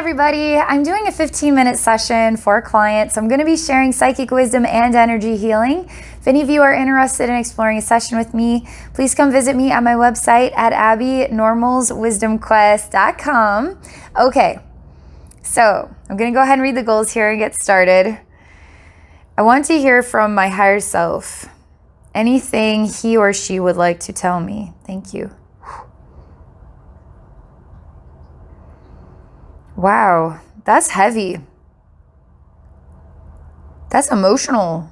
everybody. I'm doing a 15-minute session for clients. I'm going to be sharing psychic wisdom and energy healing. If any of you are interested in exploring a session with me, please come visit me at my website at abbeynormalswisdomquest.com. Okay, so I'm going to go ahead and read the goals here and get started. I want to hear from my higher self anything he or she would like to tell me. Thank you. Wow, that's heavy. That's emotional.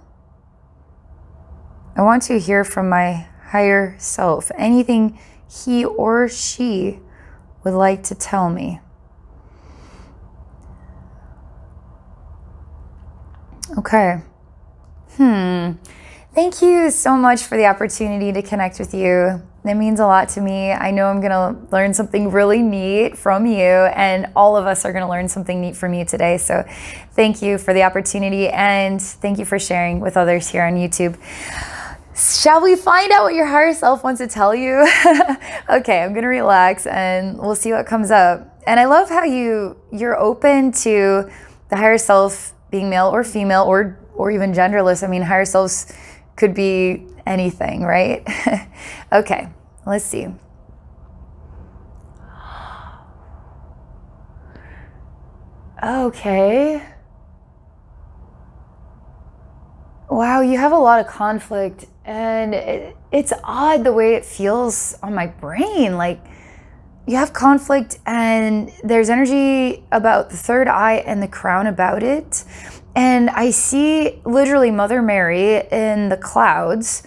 I want to hear from my higher self anything he or she would like to tell me. Okay. Thank you so much for the opportunity to connect with you. It means a lot to me. I know I'm going to learn something really neat from you, and all of us are going to learn something neat from you today. So thank you for the opportunity, and thank you for sharing with others here on YouTube. Shall we find out what your higher self wants to tell you? Okay, I'm going to relax and we'll see what comes up. And I love how you're open to the higher self being male or female or even genderless. I mean, higher selves could be anything, right? Okay, let's see. Okay. Wow, you have a lot of conflict, and it's odd the way it feels on my brain. Like, you have conflict and there's energy about the third eye and the crown about it. And I see literally Mother Mary in the clouds.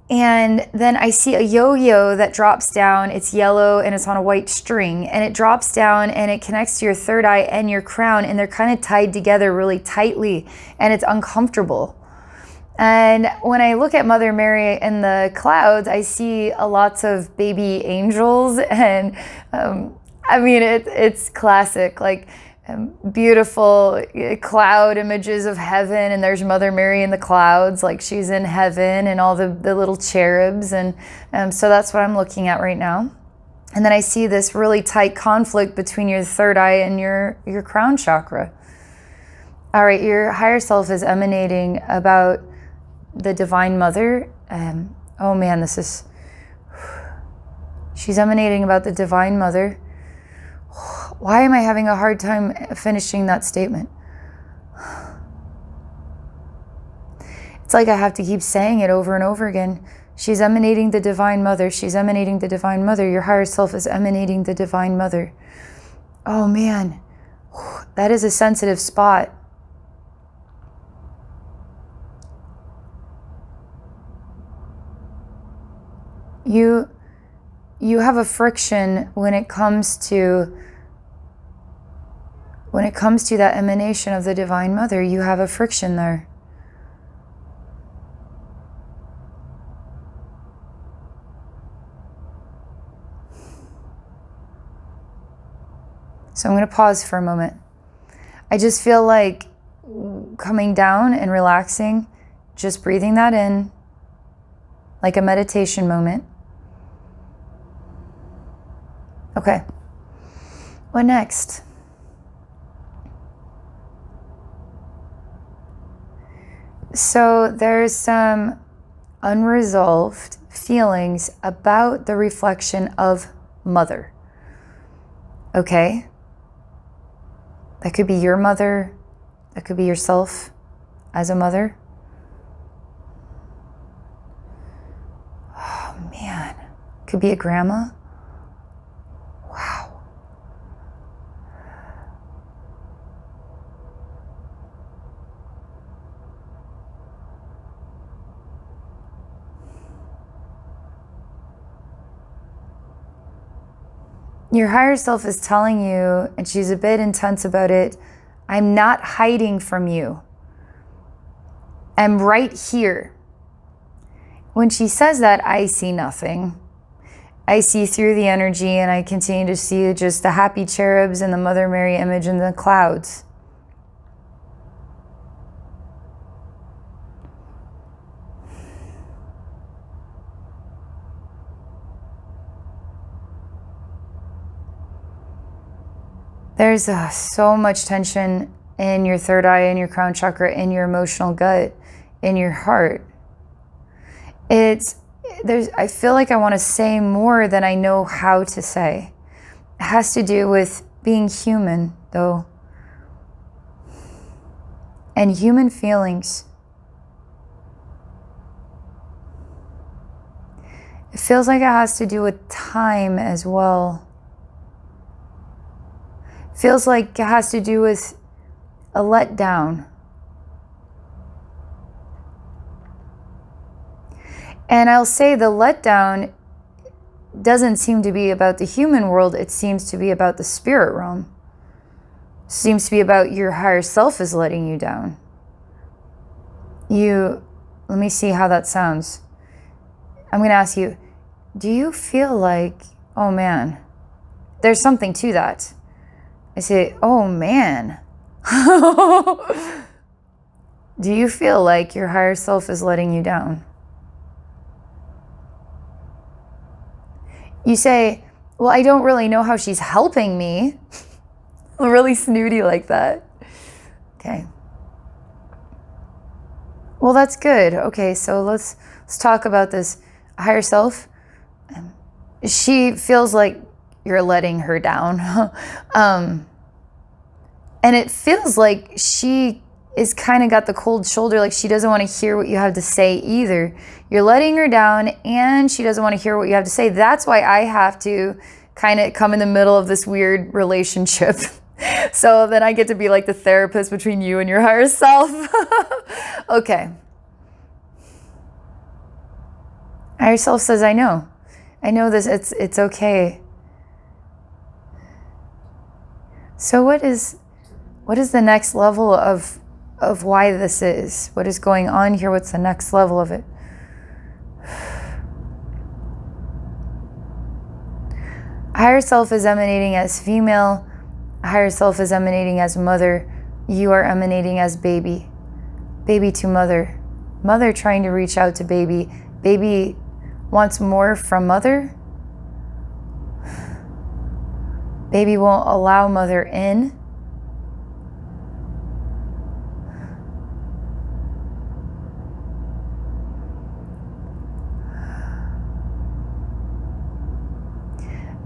And then I see a yo-yo that drops down. It's yellow and it's on a white string. And it drops down and it connects to your third eye and your crown. And they're kind of tied together really tightly. And it's uncomfortable. And when I look at Mother Mary in the clouds, I see lots of baby angels. And I mean, it's classic. Like, beautiful cloud images of heaven, and there's Mother Mary in the clouds, like she's in heaven, and all the little cherubs, and so that's what I'm looking at right now. And then I see this really tight conflict between your third eye and your crown chakra. All right, your higher self is emanating about the Divine Mother. Oh man, she's emanating about the Divine Mother. Why am I having a hard time finishing that statement? It's like I have to keep saying it over and over again. She's emanating the Divine Mother. She's emanating the Divine Mother. Your higher self is emanating the Divine Mother. Oh man, that is a sensitive spot. You have a friction when it comes to that emanation of the Divine Mother. You have a friction there. So I'm going to pause for a moment. I just feel like coming down and relaxing, just breathing that in, like a meditation moment. Okay, what next? So there's some unresolved feelings about the reflection of mother. Okay? That could be your mother. That could be yourself as a mother. Oh man, could be a grandma. Wow. Your higher self is telling you, and she's a bit intense about it, I'm not hiding from you. I'm right here. When she says that, I see nothing. I see through the energy, and I continue to see just the happy cherubs and the Mother Mary image in the clouds. There's so much tension in your third eye, in your crown chakra, in your emotional gut, in your heart. I feel like I want to say more than I know how to say. It has to do with being human, though. And human feelings. It feels like it has to do with time as well. It feels like it has to do with a letdown. And I'll say the letdown doesn't seem to be about the human world. It seems to be about the spirit realm. It seems to be about your higher self is letting you down. Let me see how that sounds. I'm going to ask you, do you feel like, oh man, there's something to that? I say, oh man. Do you feel like your higher self is letting you down? You say, well, I don't really know how she's helping me. Really snooty like that. Okay. Well, that's good. Okay, so let's talk about this higher self. She feels like you're letting her down. And it feels like she is kind of got the cold shoulder, like she doesn't want to hear what you have to say either. You're letting her down and she doesn't want to hear what you have to say. That's why I have to kind of come in the middle of this weird relationship. So then I get to be like the therapist between you and your higher self. Okay. Higher self says, I know this, it's okay. So what is the next level of why this is? What is going on here? What's the next level of it? Higher self is emanating as female. Higher self is emanating as mother. You are emanating as baby. Baby to mother. Mother trying to reach out to baby. Baby wants more from mother. Baby won't allow mother in.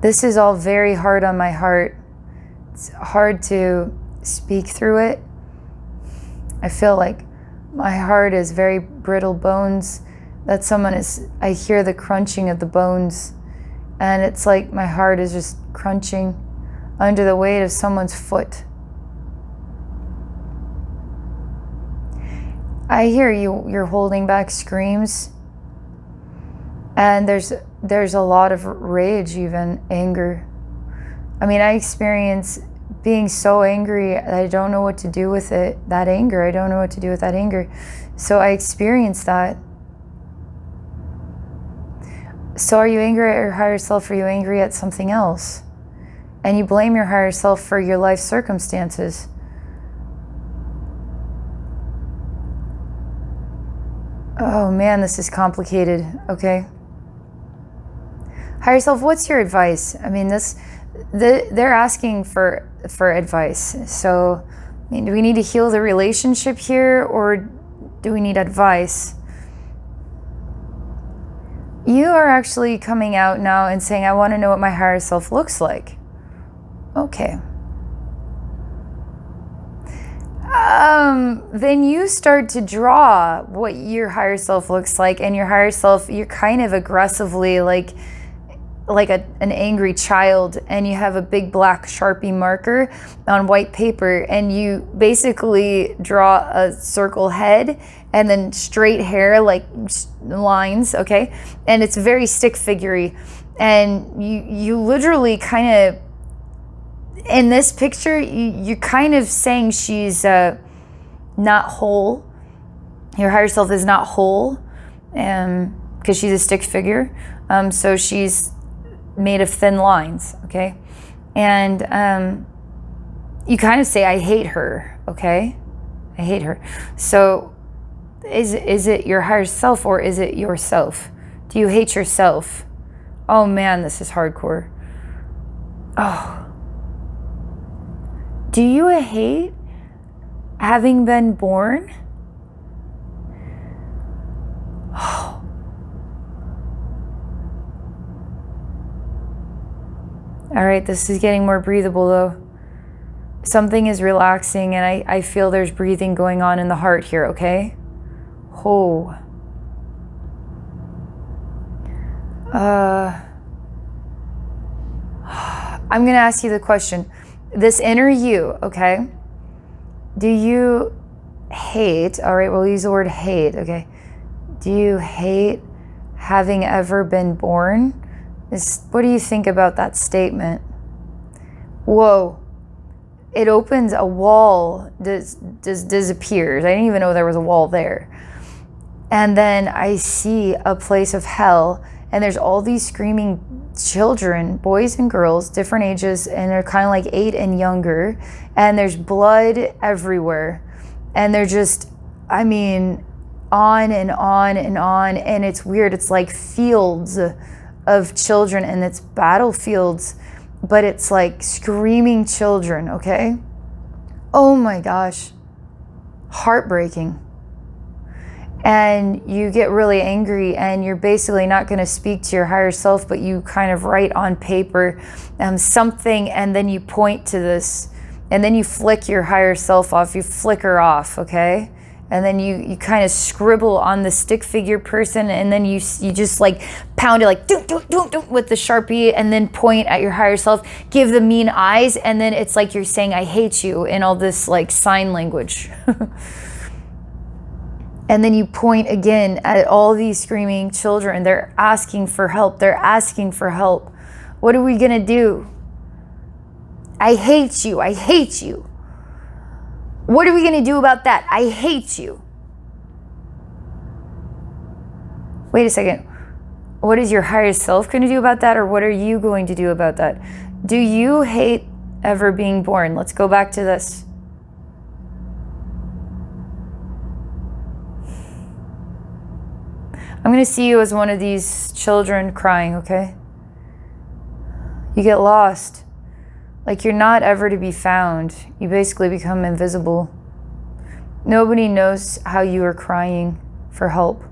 This is all very hard on my heart. It's hard to speak through it. I feel like my heart is very brittle bones. I hear the crunching of the bones. And it's like my heart is just crunching under the weight of someone's foot. I hear you're holding back screams. And there's a lot of rage, even anger. I mean, I experience being so angry that I don't know what to do with it. That anger, I don't know what to do with that anger. So I experience that. So are you angry at your higher self? Or are you angry at something else? And you blame your higher self for your life circumstances. Oh man, this is complicated. Okay. Higher self, what's your advice? I mean, they're asking for advice. So, I mean, do we need to heal the relationship here, or do we need advice? You are actually coming out now and saying, I want to know what my higher self looks like. Okay. Then you start to draw what your higher self looks like, and your higher self, you're kind of aggressively like an angry child, and you have a big black Sharpie marker on white paper, and you basically draw a circle head and then straight hair, like lines, okay? And it's very stick figurey. And you literally kind of, in this picture, you're kind of saying she's not whole. Your higher self is not whole, because she's a stick figure. So she's made of thin lines, okay? And you kind of say, I hate her, okay? I hate her. So is it your higher self, or is it yourself? Do you hate yourself? Oh man, this is hardcore. Oh. Do you hate having been born? All right, this is getting more breathable though. Something is relaxing and I feel there's breathing going on in the heart here, okay? Oh. I'm gonna ask you the question. This inner you, okay? Do you hate, all right, we'll use the word hate, okay? Do you hate having ever been born? What do you think about that statement? Whoa, it opens a wall, disappears. I didn't even know there was a wall there. And then I see a place of hell, and there's all these screaming children, boys and girls, different ages, and they're kind of like 8 and younger, and there's blood everywhere. And they're just, I mean, on and on and on, and it's weird. It's like fields of children, and it's battlefields, but it's like screaming children, okay? Oh my gosh. Heartbreaking. And you get really angry, and you're basically not going to speak to your higher self, but you kind of write on paper something, and then you point to this, and then you flick your higher self off. You flicker off, okay? And then you kind of scribble on the stick figure person, and then you just like pound it like doom, doom, doom, doom, with the Sharpie, and then point at your higher self, give the mean eyes, and then it's like you're saying I hate you in all this like sign language. And then you point again at all these screaming children. They're asking for help. They're asking for help. What are we gonna do? I hate you. I hate you. What are we going to do about that? I hate you. Wait a second. What is your higher self going to do about that? Or what are you going to do about that? Do you hate ever being born? Let's go back to this. I'm going to see you as one of these children crying, okay? You get lost. Like you're not ever to be found. You basically become invisible. Nobody knows how you are crying for help.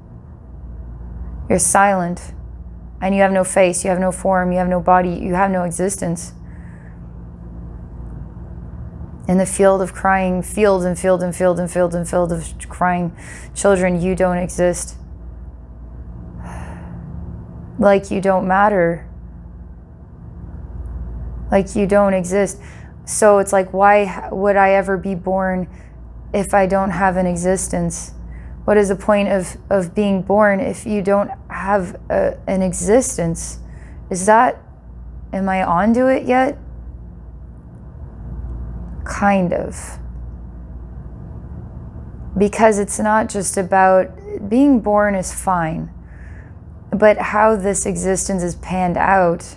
You're silent. And you have no face, you have no form, you have no body, you have no existence. In the field of crying, field and field and field and field and field of crying children, you don't exist. Like you don't matter. Like you don't exist. So it's like, why would I ever be born if I don't have an existence? What is the point of being born if you don't have an existence? Am I onto it yet? Kind of. Because it's not just about, being born is fine, but how this existence is panned out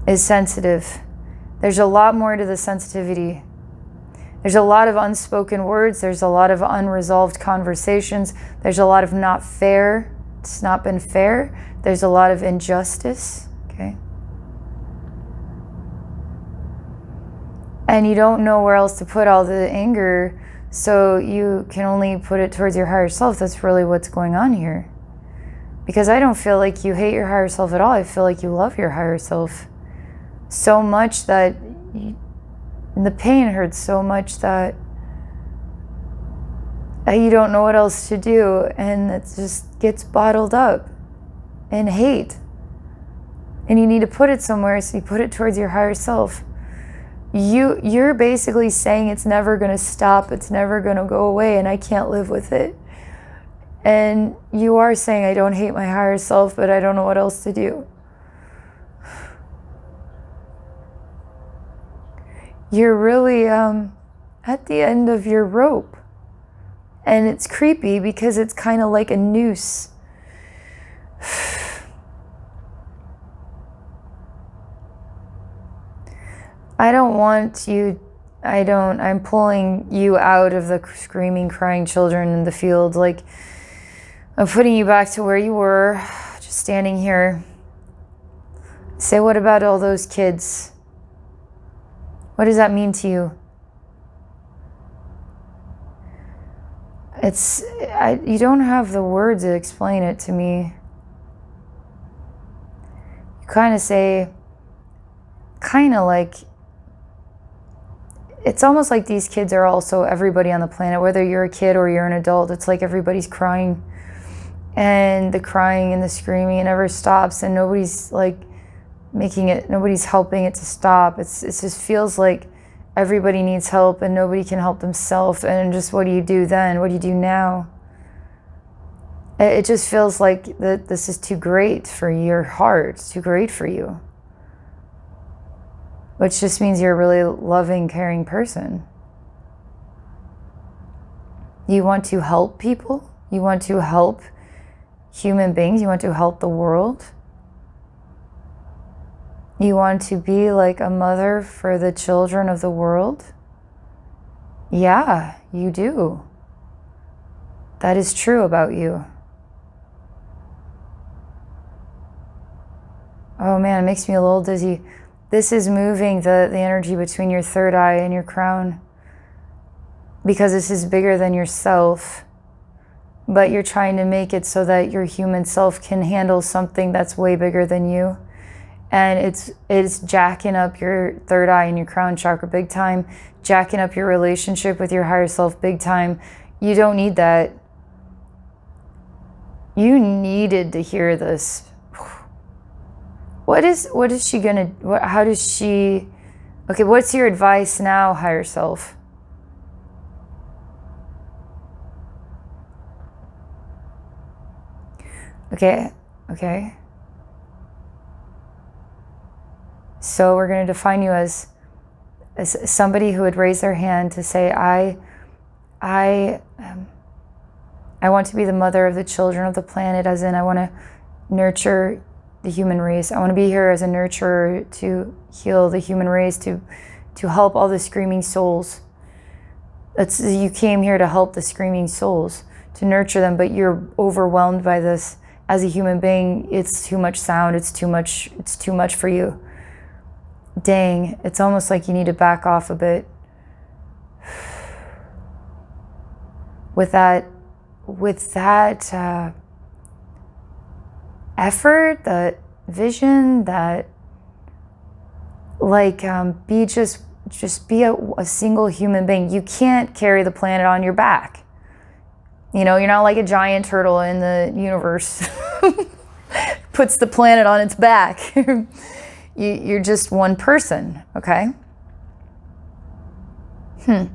is sensitive. There's a lot more to the sensitivity. There's a lot of unspoken words. There's a lot of unresolved conversations. There's a lot of not fair. It's not been fair. There's a lot of injustice, okay? And you don't know where else to put all the anger, so you can only put it towards your higher self. That's really what's going on here. Because I don't feel like you hate your higher self at all. I feel like you love your higher self so much that the pain hurts so much that you don't know what else to do, and it just gets bottled up in hate. And you need to put it somewhere, so you put it towards your higher self. You're basically saying it's never going to stop, it's never going to go away, and I can't live with it. And you are saying, I don't hate my higher self, but I don't know what else to do. You're really at the end of your rope. And it's creepy because it's kind of like a noose. I don't want you, I'm pulling you out of the screaming, crying children in the field. Like, I'm putting you back to where you were, just standing here. Say, what about all those kids? What does that mean to you? You don't have the words to explain it to me. You kind of say, like, it's almost like these kids are also everybody on the planet, whether you're a kid or you're an adult. It's like everybody's crying, and the crying and the screaming, it never stops, and nobody's like nobody's helping it to stop. It just feels like everybody needs help and nobody can help themselves. And just, what do you do then? What do you do now? It just feels like that this is too great for your heart. It's too great for you. Which just means you're a really loving, caring person. You want to help people. You want to help human beings. You want to help the world. You want to be like a mother for the children of the world. Yeah, you do. That is true about you. Oh man, it makes me a little dizzy. This is moving the energy between your third eye and your crown, because this is bigger than yourself, but you're trying to make it so that your human self can handle something that's way bigger than you. And it's jacking up your third eye and your crown chakra big time, jacking up your relationship with your higher self big time. You don't need that. You needed to hear this. What is she gonna, how does she, okay, what's your advice now, higher self? Okay. So we're going to define you as somebody who would raise their hand to say, I want to be the mother of the children of the planet, as in I want to nurture the human race. I want to be here as a nurturer to heal the human race, to help all the screaming souls. You came here to help the screaming souls, to nurture them, but you're overwhelmed by this as a human being. It's too much sound. It's too much for you. Dang, it's almost like you need to back off a bit. With that effort, that vision, that be just be a single human being. You can't carry the planet on your back. You know, you're not like a giant turtle in the universe puts the planet on its back. You're just one person, okay? Oh,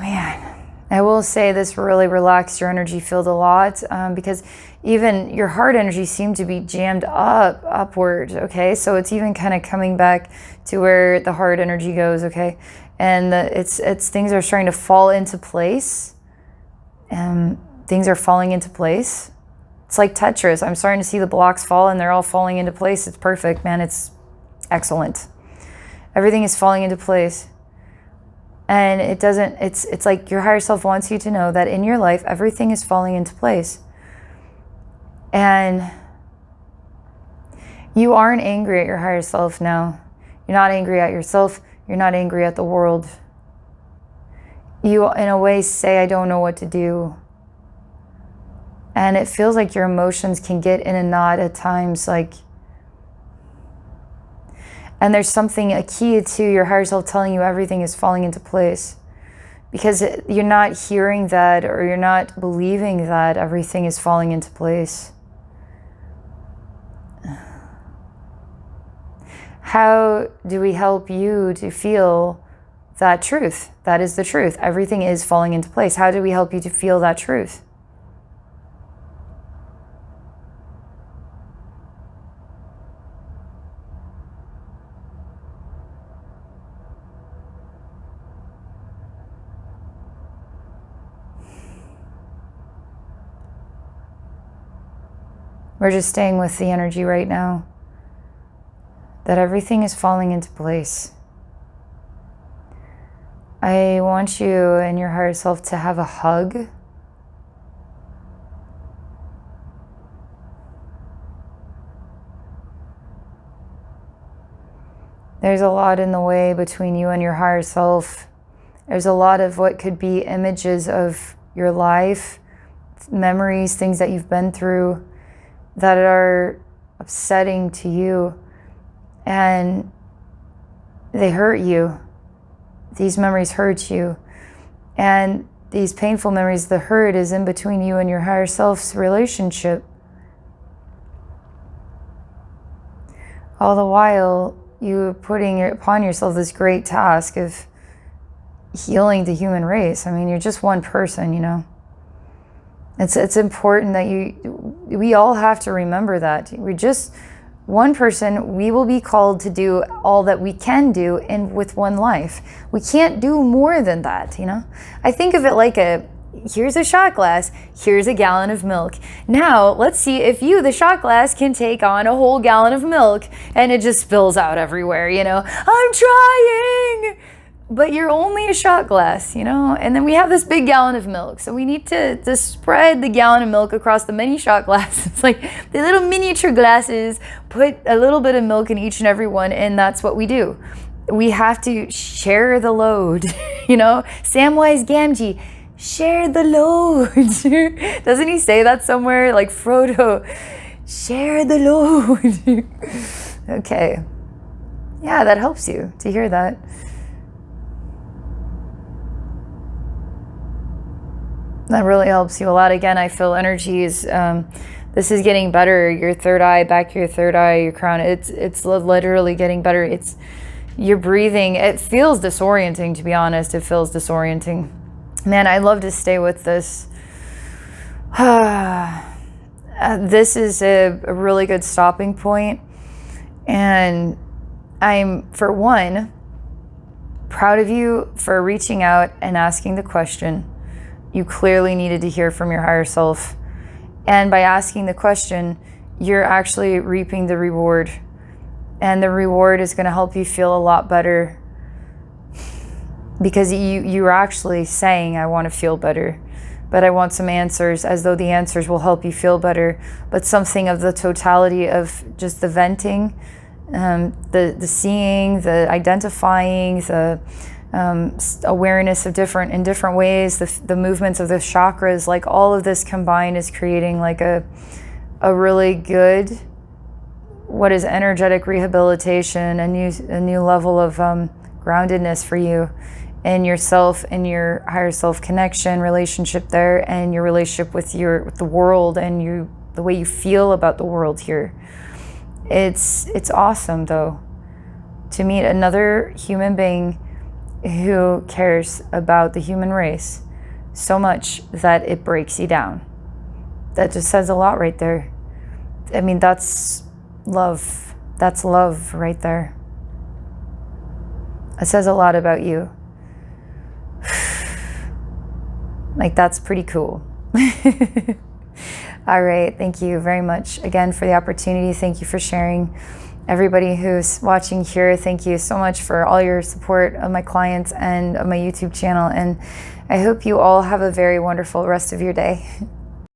man. I will say this really relaxed your energy field a lot, because even your heart energy seemed to be jammed upward, okay? So it's even kind of coming back to where the heart energy goes, okay? And it's things are starting to fall into place. Things are falling into place. It's like Tetris. I'm starting to see the blocks fall and they're all falling into place. It's perfect, man. It's excellent. Everything is falling into place. And it's like your higher self wants you to know that in your life, everything is falling into place. And you aren't angry at your higher self now. You're not angry at yourself. You're not angry at the world. You, in a way, say, I don't know what to do. And it feels like your emotions can get in a knot at times, and there's something, a key to your higher self telling you everything is falling into place. Because you're not hearing that, or you're not believing that everything is falling into place. How do we help you to feel that truth? That is the truth. Everything is falling into place. How do we help you to feel that truth? We're just staying with the energy right now that everything is falling into place. I want you and your higher self to have a hug. There's a lot in the way between you and your higher self. There's a lot of what could be images of your life, memories, things that you've been through that are upsetting to you, and they hurt you. These memories hurt you, and these painful memories, the hurt is in between you and your higher self's relationship. All the while, you putting upon yourself this great task of healing the human race. I mean, you're just one person, you know. It's important that we all have to remember that. We're just one person. We will be called to do all that we can do with one life. We can't do more than that, you know. I think of it like here's a shot glass, here's a gallon of milk. Now, let's see if the shot glass, can take on a whole gallon of milk, and it just spills out everywhere, you know. I'm trying! But you're only a shot glass, you know? And then we have this big gallon of milk. So we need to spread the gallon of milk across the many shot glasses. Like the little miniature glasses, put a little bit of milk in each and every one, and that's what we do. We have to share the load, you know? Samwise Gamgee, share the load. Doesn't he say that somewhere? Like Frodo, share the load. Okay. Yeah, that helps you to hear that. That really helps you a lot. Again, I feel energies. This is getting better. Your third eye, back to your third eye, your crown. It's literally getting better. You're breathing. It feels disorienting, to be honest. It feels disorienting. Man, I'd love to stay with this. This is a really good stopping point. And I'm, for one, proud of you for reaching out and asking the question. You clearly needed to hear from your higher self. And by asking the question, you're actually reaping the reward. And the reward is going to help you feel a lot better. Because you're actually saying, I want to feel better. But I want some answers, as though the answers will help you feel better. But something of the totality of just the venting, the seeing, the identifying, the awareness of in different ways, the movements of the chakras, like all of this combined is creating like a really good, what is energetic rehabilitation, a new level of groundedness for you and yourself and your higher self connection, relationship there, and your relationship with the world and the way you feel about the world here. It's awesome though to meet another human being who cares about the human race so much that it breaks you down. That just says a lot right there. I mean, that's love. That's love right there. It says a lot about you. Like, that's pretty cool. All right. Thank you very much again for the opportunity. Thank you for sharing. Everybody who's watching here, thank you so much for all your support of my clients and of my YouTube channel. And I hope you all have a very wonderful rest of your day.